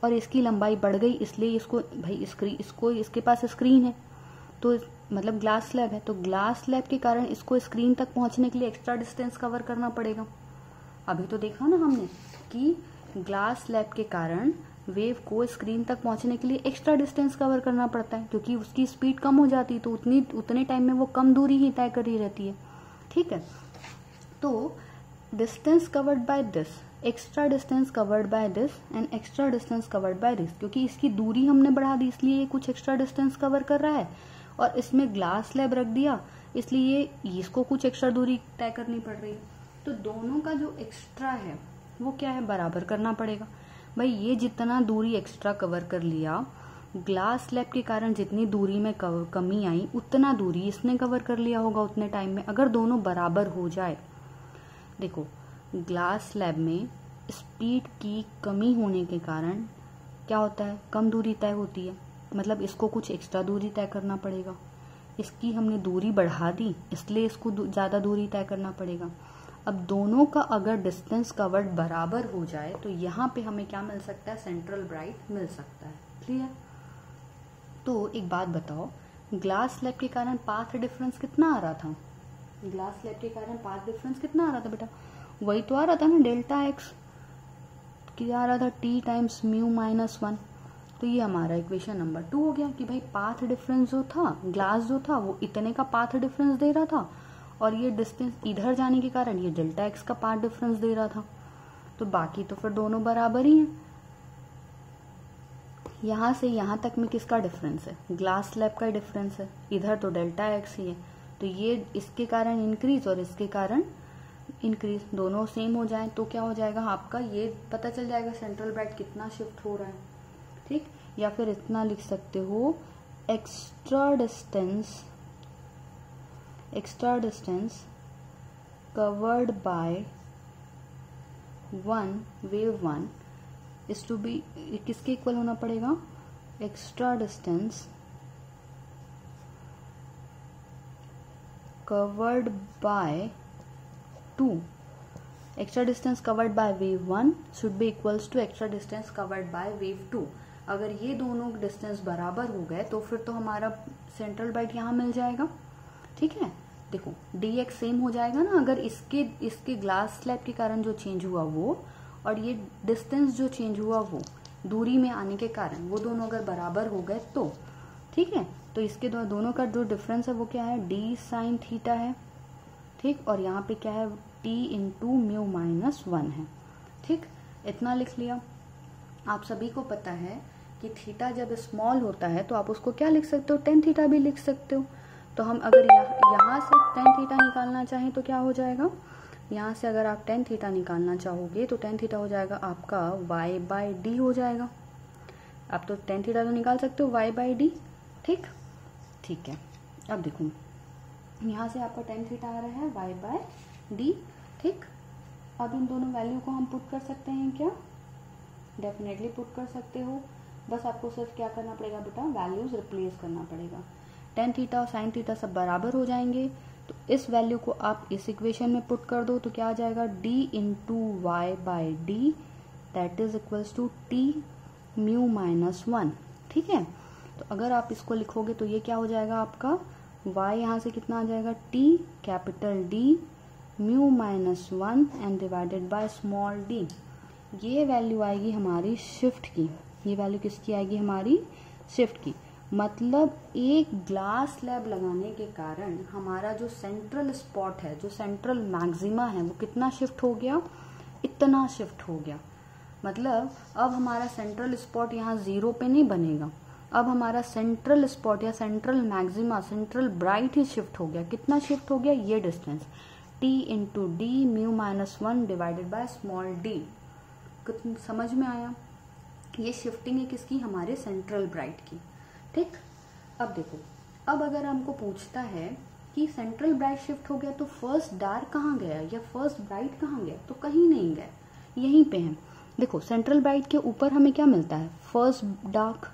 और इसकी लंबाई बढ़ गई, इसलिए इसको भाई इसको इसके पास स्क्रीन है, तो मतलब ग्लास स्लैब है, तो ग्लास स्लैब के कारण इसको स्क्रीन तक पहुँचने के लिए एक्स्ट्रा डिस्टेंस कवर करना पड़ेगा। अभी तो देखा ना हमने कि ग्लास स्लैब के कारण वेव को स्क्रीन तक पहुंचने के लिए एक्स्ट्रा डिस्टेंस कवर करना पड़ता है, क्योंकि उसकी स्पीड कम हो जाती है तो उतने टाइम में वो कम दूरी ही तय करी रहती है। ठीक है, तो distance covered by this, extra distance covered by this and extra distance covered by this, क्योंकि इसकी दूरी हमने बढ़ा दी इसलिए ये कुछ एक्स्ट्रा डिस्टेंस कवर कर रहा है, और इसमें ग्लास स्लैब रख दिया इसलिए इसको कुछ एक्स्ट्रा दूरी तय करनी पड़ रही है। तो दोनों का जो एक्स्ट्रा है वो क्या है, बराबर करना पड़ेगा। भाई ये जितना दूरी एक्स्ट्रा कवर कर लिया, ग्लास स्लैब के कारण जितनी दूरी में कमी आई उतना दूरी इसने कवर कर लिया होगा उतने टाइम में, अगर दोनों बराबर हो जाए। देखो ग्लास स्लैब में स्पीड की कमी होने के कारण क्या होता है, कम दूरी तय होती है, मतलब इसको कुछ एक्स्ट्रा दूरी तय करना पड़ेगा। इसकी हमने दूरी बढ़ा दी इसलिए इसको ज्यादा दूरी तय करना पड़ेगा। अब दोनों का अगर डिस्टेंस कवर्ड बराबर हो जाए तो यहाँ पे हमें क्या मिल सकता है, सेंट्रल ब्राइट मिल सकता है। क्लियर? तो एक बात बताओ, ग्लास स्लैब के कारण पाथ डिफरेंस कितना आ रहा था? ग्लास स्लैब के कारण पाथ डिफरेंस कितना आ रहा था बेटा? वही तो आ रहा था ना, डेल्टा एक्स। क्या आ रहा था, टी टाइम्स म्यू माइनस 1। तो ये हमारा इक्वेशन नंबर 2 हो गया कि भाई पाथ डिफरेंस जो था, ग्लास जो था वो इतने का पाथ डिफरेंस दे रहा था, और ये डिस्टेंस इधर जाने के कारण ये डेल्टा एक्स का पाथ डिफरेंस दे रहा था। तो बाकी तो फिर दोनों बराबर ही हैं। यहाँ से यहाँ तक में किसका डिफरेंस है, ग्लास स्लैब का डिफरेंस है, इधर तो डेल्टा एक्स ही है। तो ये इसके कारण इंक्रीज और इसके कारण इंक्रीज, दोनों सेम हो जाए तो क्या हो जाएगा आपका, ये पता चल जाएगा सेंट्रल ब्राइट कितना शिफ्ट हो रहा है। ठीक, या फिर इतना लिख सकते हो, extra distance covered by wave 1 is to be, किसके इक्वल होना पड़ेगा, extra distance covered by 2, extra distance covered by wave 1 should be equals to extra distance covered by wave 2। अगर ये दोनों डिस्टेंस बराबर हो गए तो फिर तो हमारा सेंट्रल ब्राइट यहाँ मिल जाएगा। ठीक है, देखो dx सेम हो जाएगा ना, अगर इसके ग्लास स्लैब के कारण जो चेंज हुआ वो, और ये डिस्टेंस जो चेंज हुआ वो दूरी में आने के कारण, वो दोनों अगर बराबर हो गए तो। ठीक है, तो इसके दोनों का जो डिफरेंस है वो क्या है, d साइन थीटा है। ठीक, और यहाँ पे क्या है, t इंटू म्यू माइनस 1 है। ठीक, इतना लिख लिया। आप सभी को पता है कि थीटा जब स्मॉल होता है तो आप उसको क्या लिख सकते हो, टेन थीटा भी लिख सकते हो। तो हम अगर यहाँ से टेन थीटा निकालना चाहें तो क्या हो जाएगा, यहाँ से अगर आप टेन थीटा निकालना चाहोगे तो टेन थीटा हो जाएगा आपका y बाई डी हो जाएगा। आप तो टेन थीटा तो निकाल सकते हो y बाई डी। ठीक, ठीक है, अब देखो यहाँ से आपका टेन थीटा आ रहा है y बाय डी। ठीक, अब इन दोनों वैल्यू को हम पुट कर सकते हैं क्या, डेफिनेटली पुट कर सकते हो। बस आपको सिर्फ क्या करना पड़ेगा बेटा, वैल्यूज रिप्लेस करना पड़ेगा। टेन थीटा और साइन थीटा सब बराबर हो जाएंगे, तो इस वैल्यू को आप इस इक्वेशन में पुट कर दो तो क्या आ जाएगा, d into Y by D that is equals to T mu minus 1। ठीक है, तो अगर आप इसको लिखोगे तो ये क्या हो जाएगा आपका, y यहाँ से कितना आ जाएगा, t capital D mu minus 1 and divided by small d। ये वैल्यू आएगी हमारी शिफ्ट की, ये वैल्यू किसकी आएगी, हमारी शिफ्ट की। मतलब एक ग्लास स्लैब लगाने के कारण हमारा जो सेंट्रल स्पॉट है, जो सेंट्रल मैक्सिमा है, वो कितना शिफ्ट हो गया, इतना शिफ्ट हो गया। मतलब अब हमारा सेंट्रल स्पॉट यहाँ 0 पे नहीं बनेगा, अब हमारा सेंट्रल स्पॉट या सेंट्रल मैक्सिमा, सेंट्रल ब्राइट ही शिफ्ट हो गया। कितना शिफ्ट हो गया, ये distance t into D mu minus 1 divided bye small d। समझ में आया, ये शिफ्टिंग है किसकी, हमारे सेंट्रल ब्राइट की। ठीक, अब देखो, अब अगर हमको पूछता है कि सेंट्रल ब्राइट शिफ्ट हो गया तो फर्स्ट डार्क कहाँ गया या फर्स्ट ब्राइट कहाँ गया, तो कहीं नहीं गया, यहीं पे है। देखो सेंट्रल ब्राइट के ऊपर हमें क्या मिलता है, फर्स्ट डार्क।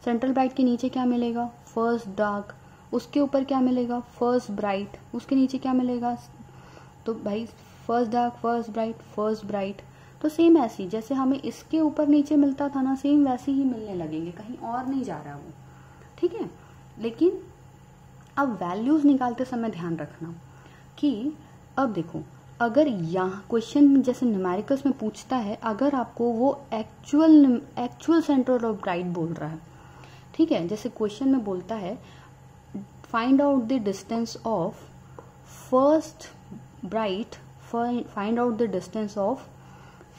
सेंट्रल ब्राइट के नीचे क्या मिलेगा, फर्स्ट डार्क। उसके ऊपर क्या मिलेगा, फर्स्ट ब्राइट। उसके नीचे क्या मिलेगा, तो भाई first dark, first bright, first bright. तो सेम ऐसी जैसे हमें इसके ऊपर नीचे मिलता था ना, सेम वैसे ही मिलने लगेंगे, कहीं और नहीं जा रहा वो। ठीक है, लेकिन अब वैल्यूज निकालते समय ध्यान रखना कि अब देखो अगर यहाँ क्वेश्चन जैसे न्यूमेरिकल्स में पूछता है, अगर आपको वो एक्चुअल सेंटर ऑफ ब्राइट बोल रहा है, ठीक है, जैसे क्वेश्चन में बोलता है find out the distance of first bright, find out the distance of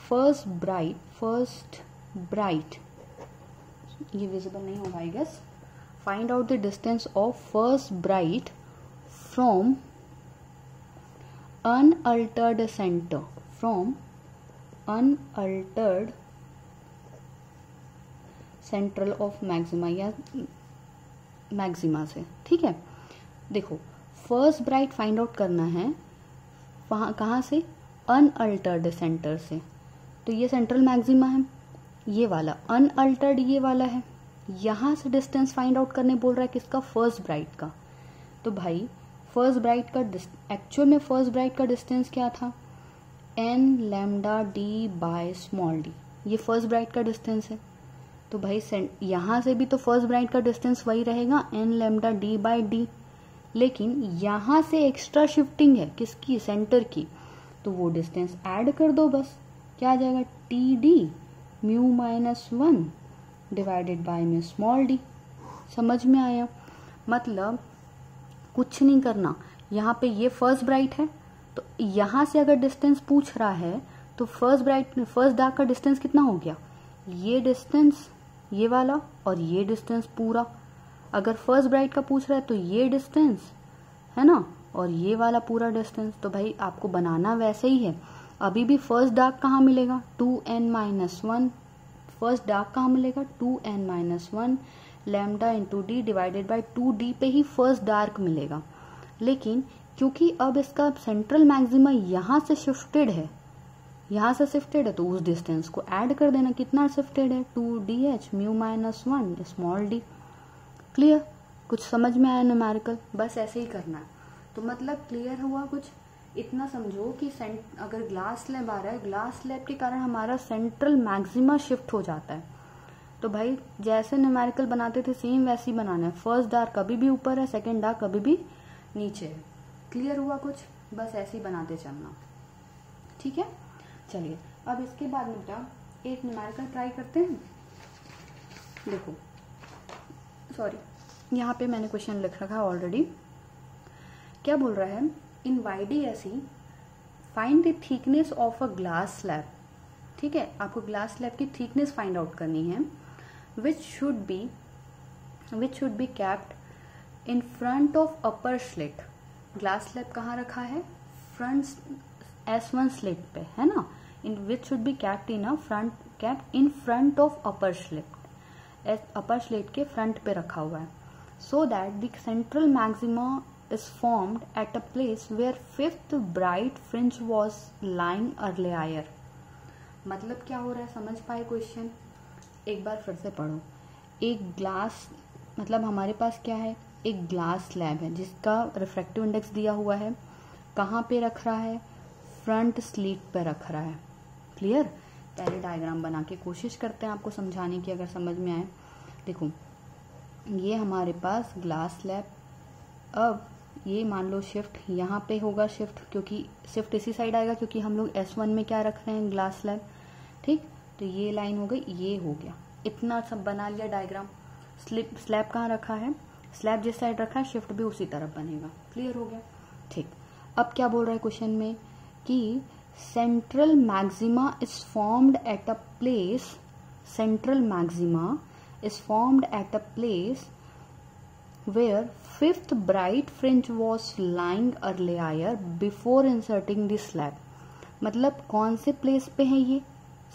first bright, ये विजिबल नहीं होगा I guess, find out the distance of first bright from unaltered center, from unaltered central of maxima या maxima से, ठीक है। देखो first bright find out करना है वहां कहाँ से, अनअल्टर्ड सेंटर से, तो ये सेंट्रल मैक्सिमा है, ये वाला अनअल्टर्ड ये वाला है, यहां से डिस्टेंस फाइंड आउट करने बोल रहा है किसका, फर्स्ट ब्राइट का। तो भाई फर्स्ट ब्राइट का एक्चुअल में फर्स्ट ब्राइट का डिस्टेंस क्या था, n lambda d by small d, ये फर्स्ट ब्राइट का डिस्टेंस है। तो भाई यहां से भी तो फर्स्ट ब्राइट का डिस्टेंस वही रहेगा, n lambda d by d, लेकिन यहां से एक्स्ट्रा शिफ्टिंग है किसकी, सेंटर की, तो वो डिस्टेंस ऐड कर दो बस, क्या आ जाएगा, td mu minus 1 divided by mu small d। समझ में आया, मतलब कुछ नहीं करना, यहाँ पे ये फर्स्ट ब्राइट है, तो यहां से अगर डिस्टेंस पूछ रहा है तो फर्स्ट डार्क का डिस्टेंस कितना हो गया, ये डिस्टेंस ये वाला और ये डिस्टेंस पूरा। अगर फर्स्ट ब्राइट का पूछ रहा है तो ये डिस्टेंस है ना, और ये वाला पूरा डिस्टेंस। तो भाई आपको बनाना वैसे ही है। अभी भी फर्स्ट डार्क कहाँ मिलेगा, 2n-1, फर्स्ट डार्क कहाँ मिलेगा, 2n-1 lambda into D divided by 2d पे ही फर्स्ट डार्क मिलेगा। लेकिन क्योंकि अब इसका सेंट्रल मैक्सिमा यहाँ से शिफ्टेड है, तो उस डिस्टेंस को ऐड कर देना, कितना शिफ्टेड है, 2dh mu minus 1 small d। Clear, कुछ समझ में आया न्यूमेरिकल, बस ऐसे ही करना है। तो मतलब क्लियर हुआ कुछ, इतना समझो कि अगर ग्लास स्लैब आ रहा है, ग्लास स्लैब के कारण हमारा सेंट्रल मैक्सिमा शिफ्ट हो जाता है। तो भाई जैसे न्यूमेरिकल बनाते थे सेम वैसे ही बनाना है, फर्स्ट डार्क कभी भी ऊपर है, सेकंड डार्क कभी भी नीचे है। क्लियर हुआ कुछ, बस ऐसे ही बनाते चलना, ठीक है। चलिए अब इसके बाद में बेटा एक न्यूमेरिकल ट्राई करते हैं। देखो सॉरी, यहाँ पे मैंने क्वेश्चन लिख रखा है ऑलरेडी। क्या बोल रहा है, इन YDSE find the thickness of a glass slab, ठीक है, आपको ग्लास स्लैब की थिकनेस फाइंड आउट करनी है, which should be kept in front of upper slit। Glass slab कहाँ रखा है, फ्रंट S1 स्लिट पे है ना, in which should be kept in front of upper slit, upper slit के फ्रंट पे रखा हुआ है, so that the central maxima is formed at a place where fifth bright fringe was lying earlier। मतलब क्या हो रहा है, समझ पाए क्वेश्चन, एक बार फिर से पढ़ो। एक ग्लास, मतलब हमारे पास क्या है, एक ग्लास स्लैब है जिसका रिफ्रैक्टिव इंडेक्स दिया हुआ है, कहाँ पे रख रहा है, फ्रंट स्लिट पे रख रहा है। क्लियर, पहले डायग्राम बना के कोशिश करते हैं आपको समझाने की, अगर समझ में आए। देखो ये हमारे पास ग्लास स्लैब, अब ये मान लो शिफ्ट यहाँ पे होगा, शिफ्ट क्योंकि शिफ्ट इसी साइड आएगा क्योंकि हम लोग S1 में क्या रख रहे हैं, ग्लास स्लैब, ठीक। तो ये लाइन हो गई, ये हो गया, इतना सब बना लिया डायग्राम। स्लैब कहाँ रखा है, स्लैब जिस साइड रखा है शिफ्ट भी उसी तरफ बनेगा। क्लियर हो गया, ठीक। अब क्या बोल रहा है क्वेश्चन में कि central maxima is formed at a place, central maxima is formed at a place where fifth bright fringe was lying earlier before inserting the slab। मतलब कौन से प्लेस पे है ये,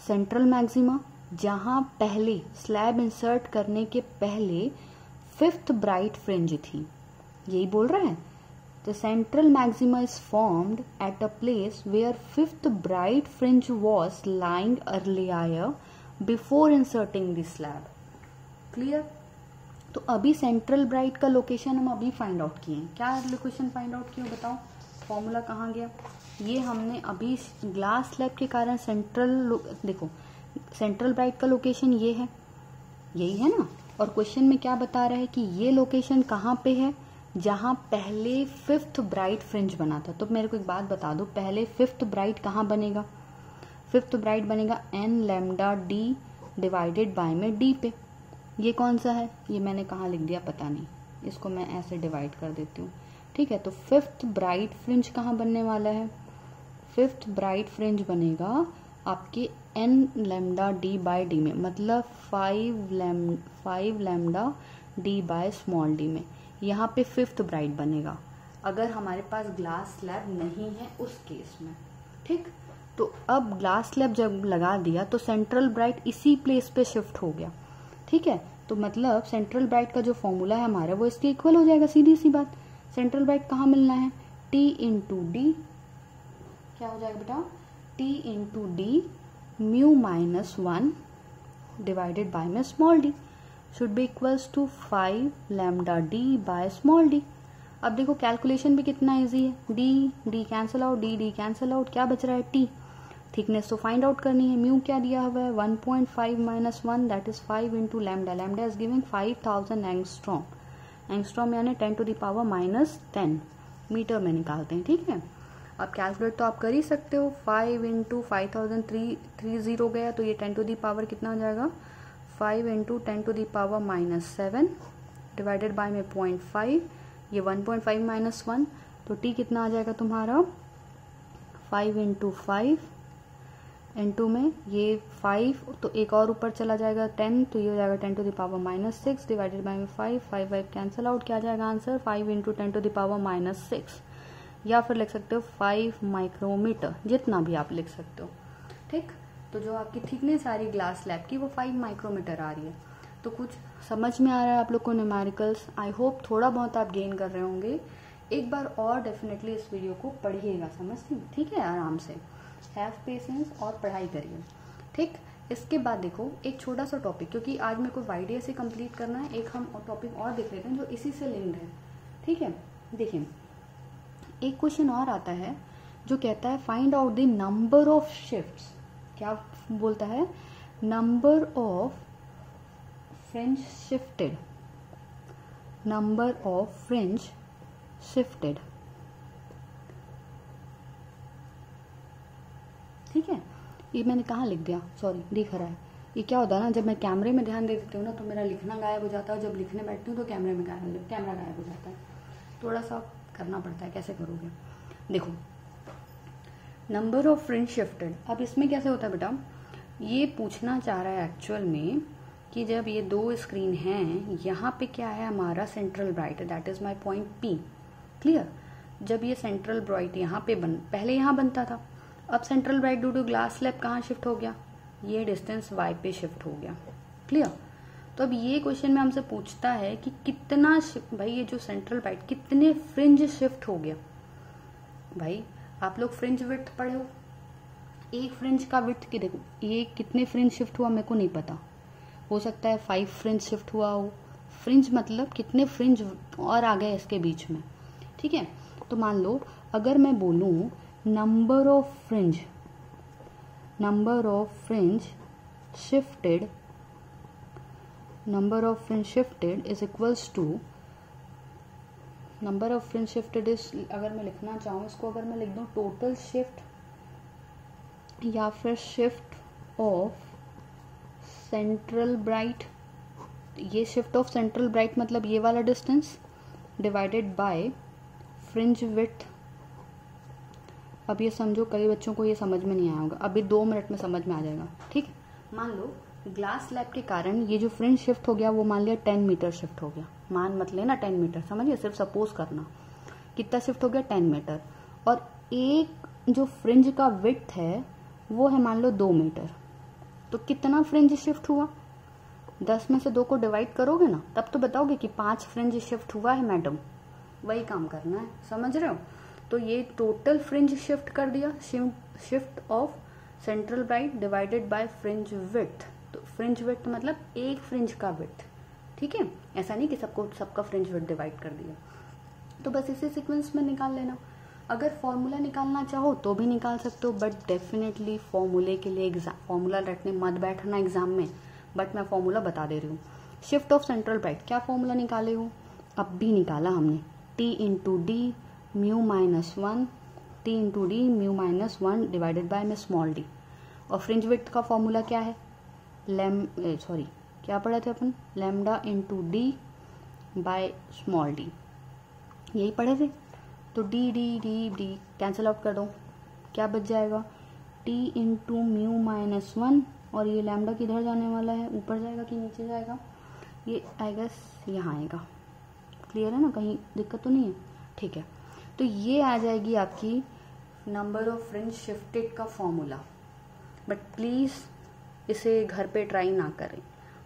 सेंट्रल मैक्सिमा, जहां पहले स्लैब इंसर्ट करने के पहले फिफ्थ ब्राइट फ्रिंज थी, यही बोल रहा है। The central maxima is formed at a place where fifth bright fringe was lying earlier before inserting the slab। Clear? तो अभी सेंट्रल ब्राइट का लोकेशन हम अभी फाइंड आउट किए हैं। क्या लोकेशन फाइंड आउट किए बताओ, फॉर्मूला कहाँ गया, ये हमने अभी ग्लास स्लैब के कारण सेंट्रल, देखो सेंट्रल ब्राइट का लोकेशन ये है, यही है ना, और क्वेश्चन में क्या बता रहा है कि ये लोकेशन कहाँ पे है, जहाँ पहले फिफ्थ ब्राइट फ्रिंज बना था। तो मेरे को एक बात बता दो, पहले फिफ्थ ब्राइट कहाँ बनेगा? फिफ्थ ब्राइट बनेगा n lambda d divided by में d पे। ये कौन सा है? ये मैंने कहाँ लिख दिया पता नहीं, इसको मैं ऐसे डिवाइड कर देती हूँ। ठीक है, तो फिफ्थ ब्राइट फ्रिंज कहाँ बनने वाला है? फिफ्थ ब्राइट फ्रिंज बनेगा आपके n lambda d by d में, मतलब 5 lambda d by small d में। यहाँ पे फिफ्थ ब्राइट बनेगा अगर हमारे पास ग्लास स्लैब नहीं है उस केस में। ठीक, तो अब ग्लास स्लैब जब लगा दिया तो सेंट्रल ब्राइट इसी प्लेस पे शिफ्ट हो गया। ठीक है, तो मतलब सेंट्रल ब्राइट का जो फॉर्मूला है हमारा वो इसके इक्वल हो जाएगा, सीधी सी बात। सेंट्रल ब्राइट कहाँ मिलना है? T इंटू डी, क्या हो जाएगा बेटा? T into D mu minus 1 divided by में small D should be equals to 5 lambda D by small D. अब देखो कैलकुलेशन भी कितना इजी है, D cancel out, D cancel out, क्या बच रहा है? टी। थिकनेस तो फाइंड आउट करनी है, म्यू क्या दिया हुआ है? 1.5 minus 1 that is 5 into lambda. Lambda is giving 5000 angstrom, angstrom यानी 10 to the power minus 10 metre में निकालते हैं। ठीक है, अब कैलकुलेट तो आप कर ही सकते हो, 5 इंटू 5030 गया तो ये 10 टू द पावर कितना हो जाएगा? 5 into 10 to the power minus 7 divided by में 0.5, ये 1.5 माइनस 1, तो टी कितना आ जाएगा तुम्हारा? 5 इंटू 5 इंटू में ये 5, तो एक और ऊपर चला जाएगा 10, तो ये हो जाएगा 10 to the power minus 6 divided by में 5 कैंसिल आउट, क्या आ जाएगा answer? 5 into 10 to the power minus 6, या फिर लिख सकते हो 5 माइक्रोमीटर, जितना भी आप लिख सकते हो। ठीक, तो जो आपकी थिकनेस आ रही है ग्लास स्लैब की वो 5 माइक्रोमीटर आ रही है। तो कुछ समझ में आ रहा है आप लोग को न्यूमेरिकल्स? आई होप थोड़ा बहुत आप गेन कर रहे होंगे। एक बार और डेफिनेटली इस वीडियो को पढ़िएगा, समझती हूँ? ठीक है, आराम से हैव पेशेंस और पढ़ाई करिए। ठीक, इसके बाद देखो एक छोटा सा टॉपिक, क्योंकि आज मेरे को वाइडिया से कंप्लीट करना है, एक हम टॉपिक और देख लेते हैं जो इसी से लिंक्ड है। ठीक है, देखिए एक क्वेश्चन और आता है जो कहता है find out the number of shifts. क्या बोलता है? Number of fringe shifted, number of fringe shifted. ठीक है, ये मैंने कहाँ लिख दिया? सॉरी, दिख रहा है। ये क्या होता है ना, जब मैं कैमरे में ध्यान दे देती हूँ ना तो मेरा लिखना गायब हो जाता है, और जब लिखने बैठती हूँ तो कैमरा गायब हो जाता है। थोड़ा सा करना पड़ता है, कैसे करोगे? देखो नंबर ऑफ फ्रिंज शिफ्टेड, अब इसमें कैसे होता है बेटा? ये पूछना चाह रहा है एक्चुअल में कि जब ये दो स्क्रीन हैं, यहाँ पे क्या है हमारा? Central bright, that is my point P. Clear? जब ये सेंट्रल ब्राइट यहाँ पे पहले यहाँ बनता था, अब central bright due to glass slab कहाँ शिफ्ट हो गया? ये डिस्टेंस y पे शिफ्ट हो गया। क्लियर? तो अब ये क्वेश्चन में हमसे पूछता है कि कितना भाई ये जो सेंट्रल ब्राइट कितने फ्रिंज शिफ्ट हो गया। भाई आप लोग फ्रिंज विड्थ पढ़े हो, एक फ्रिंज का विड्थ की देखो, ये कितने फ्रिंज शिफ्ट हुआ मेरे को नहीं पता, हो सकता है 5 फ्रिंज शिफ्ट हुआ हो। फ्रिंज मतलब कितने फ्रिंज और आ गए इसके बीच में। ठीक है, तो मान लो अगर मैं बोलूं number of fringe shifted, number of fringe shifted is equals to number of fringe shifted is, अगर मैं लिखना चाहूँ इसको, अगर मैं लिख दूँ टोटल शिफ्ट या फिर शिफ्ट ऑफ सेंट्रल ब्राइट, ये शिफ्ट ऑफ सेंट्रल ब्राइट मतलब ये वाला distance divided by fringe width. अब ये समझो, कई बच्चों को ये समझ में नहीं आया होगा, अभी 2 मिनट में समझ में आ जाएगा। ठीक, मान लो ग्लास स्लैब के कारण ये जो फ्रिंज शिफ्ट हो गया वो मान लिया 10 मीटर शिफ्ट हो गया, मान मत लेना 10 मीटर, समझिए, सिर्फ सपोज करना। कितना शिफ्ट हो गया? 10 मीटर। और एक जो फ्रिंज का विड्थ है वो है मान लो 2 मीटर, तो कितना फ्रिंज शिफ्ट हुआ? 10 में से 2 को डिवाइड करोगे ना, तब तो बताओगे कि 5 फ्रिंज शिफ्ट हुआ है मैडम, वही काम करना है, समझ रहे हो? तो ये टोटल फ्रिंज शिफ्ट कर दिया, shift of central bright divided by fringe width. तो फ्रिंज विड्थ मतलब एक फ्रिंज का विड्थ। ठीक है, ऐसा नहीं कि सबका फ्रिंज विड्थ डिवाइड कर दिया। तो बस इसी सीक्वेंस में निकाल लेना। अगर फॉर्मूला निकालना चाहो तो भी निकाल सकते हो, बट डेफिनेटली फॉर्मूले के लिए फॉर्मूला रटने मत बैठना एग्जाम में, बट मैं फॉर्मूला बता दे रही हूँ। शिफ्ट ऑफ सेंट्रल ब्राइट क्या फॉर्मूला निकाले हो? अब भी निकाला हमने, T into D mu minus 1, T into D mu minus 1 divided by में स्मॉल डी। और फ्रिंज विड्थ का फॉर्मूला क्या है, क्या पढ़े थे अपन, lambda into D by small D, यही पढ़े थे। तो D D D D cancel out कर दो, क्या बच जाएगा, टी इंटू म्यू माइनस 1, और ये लैम्डा किधर जाने वाला है, ऊपर जाएगा कि नीचे जाएगा, ये आई गेस यहाँ आएगा। क्लियर है ना, कहीं दिक्कत तो नहीं है, ठीक है। तो ये आ जाएगी आपकी नंबर ऑफ फ्रिंज शिफ्टेड का फॉर्मूला। बट प्लीज़ इसे घर पे ट्राई ना करें,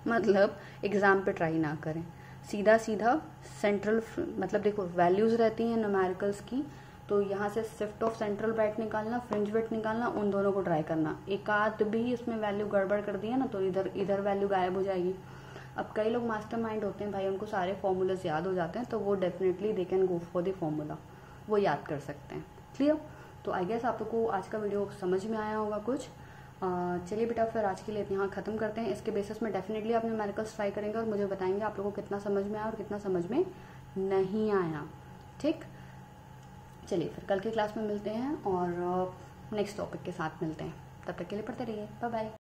मतलब एग्ज़ाम पे ट्राई ना करें, सीधा सीधा सेंट्रल, मतलब देखो वैल्यूज़ रहती हैं न्यूमेरिकल्स की, तो यहाँ से शिफ्ट ऑफ सेंट्रल ब्रैकेट निकालना, फ्रिंज विड्थ निकालना, उन दोनों को ट्राई करना। एक आध भी इसमें वैल्यू गड़बड़ कर दिया ना तो इधर वैल्यू गायब हो जाएगी। अब कई लोग मास्टरमाइंड होते हैं भाई, उनको सारे फॉर्मूलाज याद हो जाते हैं, तो वो definitely they can go for the formula, वो याद कर सकते हैं। क्लियर? तो आई गेस आप लोग को आज का वीडियो समझ में आया होगा कुछ। चलिए बेटा फिर आज के लिए यहाँ खत्म करते हैं। इसके बेसिस में डेफिनेटली आप न्यूमेरिकल्स ट्राई करेंगे और मुझे बताएंगे आप लोगों को कितना समझ में आया और कितना समझ में नहीं आया। ठीक, चलिए फिर कल की क्लास में मिलते हैं और नेक्स्ट टॉपिक के साथ मिलते हैं। तब तक के लिए पढ़ते रहिए, बाय बाय।